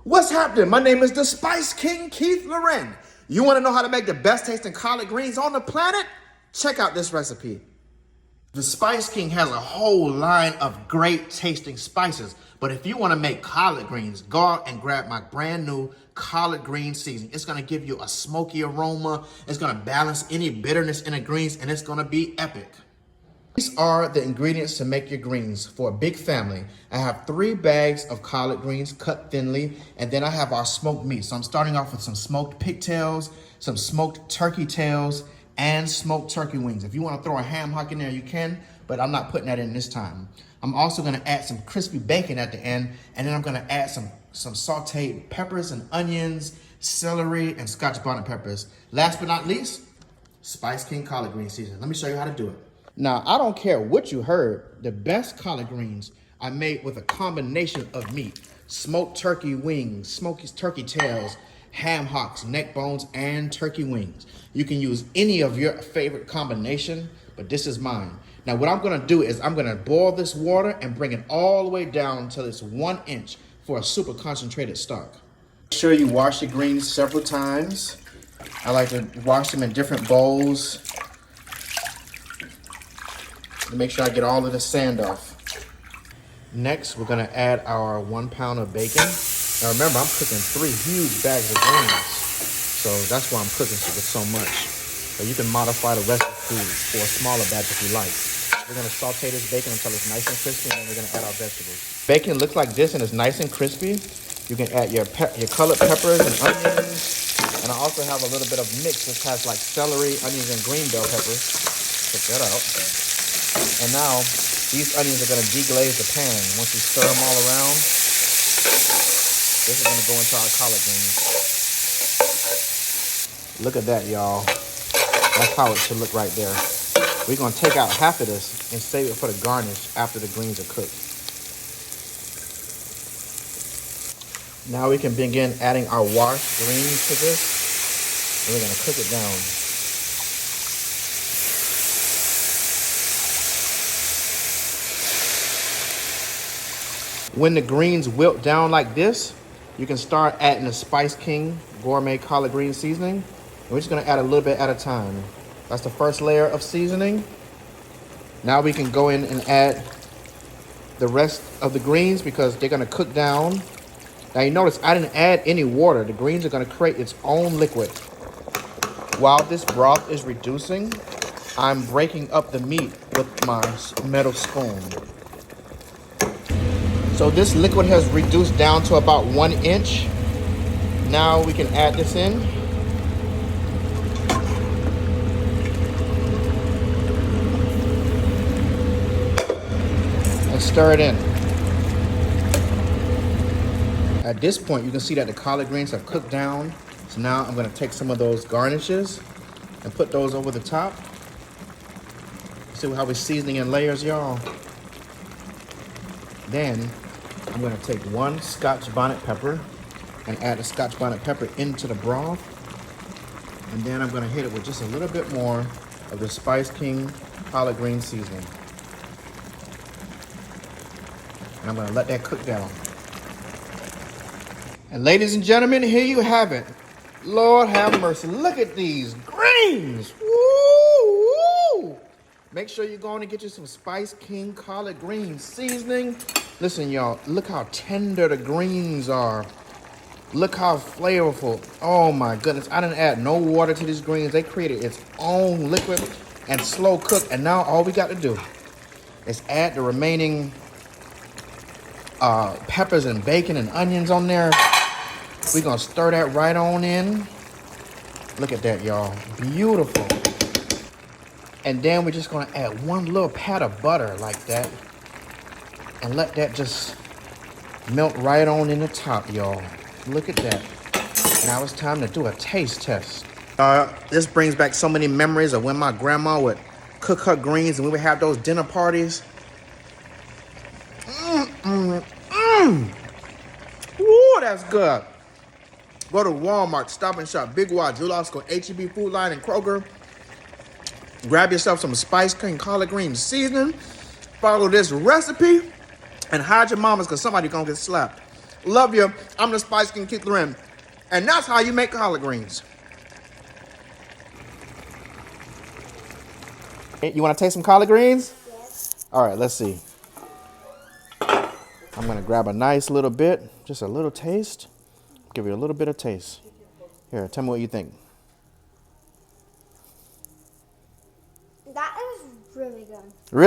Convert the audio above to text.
What's happening? My name is the Spice King, Keith Lorren. You want to know how to make the best tasting collard greens on the planet? Check out this recipe. The Spice King has a whole line of great tasting spices, but if you want to make collard greens, go out and grab my brand new collard green seasoning. It's going to give you a smoky aroma. It's going to balance any bitterness in the greens, and it's going to be epic. These are the ingredients to make your greens for a big family. I have 3 bags of collard greens cut thinly, and then I have our smoked meat. So I'm starting off with some smoked pigtails, some smoked turkey tails, and smoked turkey wings. If you want to throw a ham hock in there, you can, but I'm not putting that in this time. I'm also going to add some crispy bacon at the end, and then I'm going to add some sauteed peppers and onions, celery, and scotch bonnet peppers. Last but not least, Spice King collard green seasoning. Let me show you how to do it. Now, I don't care what you heard, the best collard greens are made with a combination of meat. Smoked turkey wings, smoky turkey tails, ham hocks, neck bones, and turkey wings. You can use any of your favorite combination, but this is mine. Now, what I'm gonna do is I'm gonna boil this water and bring it all the way down until it's 1 inch for a super concentrated stock. Make sure you wash your greens several times. I like to wash them in different bowls to make sure I get all of the sand off. Next, we're gonna add our 1 pound of bacon. Now remember, I'm cooking 3 huge bags of greens, so that's why I'm cooking with so much. But you can modify the recipe for a smaller batch if you like. We're gonna saute this bacon until it's nice and crispy, and then we're gonna add our vegetables. Bacon looks like this and it's nice and crispy. You can add your colored peppers and onions, and I also have a little bit of mix which has like celery, onions, and green bell peppers. Check that out. And now, these onions are gonna deglaze the pan. Once you stir them all around, this is gonna go into our collard greens. Look at that, y'all. That's how it should look right there. We're gonna take out half of this and save it for the garnish after the greens are cooked. Now we can begin adding our washed greens to this, and we're gonna cook it down. When the greens wilt down like this, you can start adding the Spice King gourmet collard green seasoning. And we're just gonna add a little bit at a time. That's the first layer of seasoning. Now we can go in and add the rest of the greens because they're gonna cook down. Now you notice I didn't add any water. The greens are gonna create its own liquid. While this broth is reducing, I'm breaking up the meat with my metal spoon. So this liquid has reduced down to about 1 inch. Now we can add this in. And stir it in. At this point, you can see that the collard greens have cooked down. So now I'm gonna take some of those garnishes and put those over the top. See how we're seasoning in layers, y'all? Then, I'm gonna take 1 scotch bonnet pepper and add the scotch bonnet pepper into the broth. And then I'm gonna hit it with just a little bit more of the Spice King collard green seasoning. And I'm gonna let that cook down. And ladies and gentlemen, here you have it. Lord have mercy, look at these greens. Woo, woo. Make sure you're going to get you some Spice King collard green seasoning. Listen, y'all, look how tender the greens are. Look how flavorful. Oh my goodness, I didn't add no water to these greens. They created its own liquid and slow cook. And now all we got to do is add the remaining peppers and bacon and onions on there. We're gonna stir that right on in. Look at that, y'all, beautiful. And then we're just gonna add 1 little pat of butter like that and let that just melt right on in the top, y'all. Look at that. Now it's time to do a taste test. This brings back so many memories of when my grandma would cook her greens and we would have those dinner parties. Ooh, that's good. Go to Walmart, Stop and Shop, Big Y, Osco, H-E-B Food Line, and Kroger. Grab yourself some Spice King collard green seasoning. Follow this recipe and hide your mamas because somebody gonna get slapped. Love you. I'm the Spiceking Keith Lorren. And that's how you make collard greens. You want to taste some collard greens? Yes. All right, let's see. I'm going to grab a nice little bit, just a little taste. Give you a little bit of taste. Here, tell me what you think. That is really good. Really?